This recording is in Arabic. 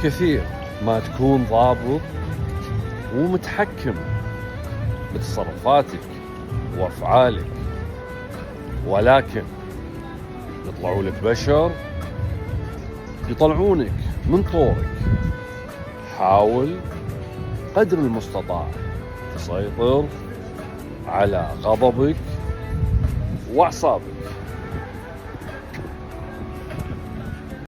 كثير ما تكون ضابط ومتحكم بتصرفاتك وأفعالك، ولكن يطلعوا لك بشر يطلعونك من طورك. حاول قدر المستطاع تسيطر على غضبك وأعصابك.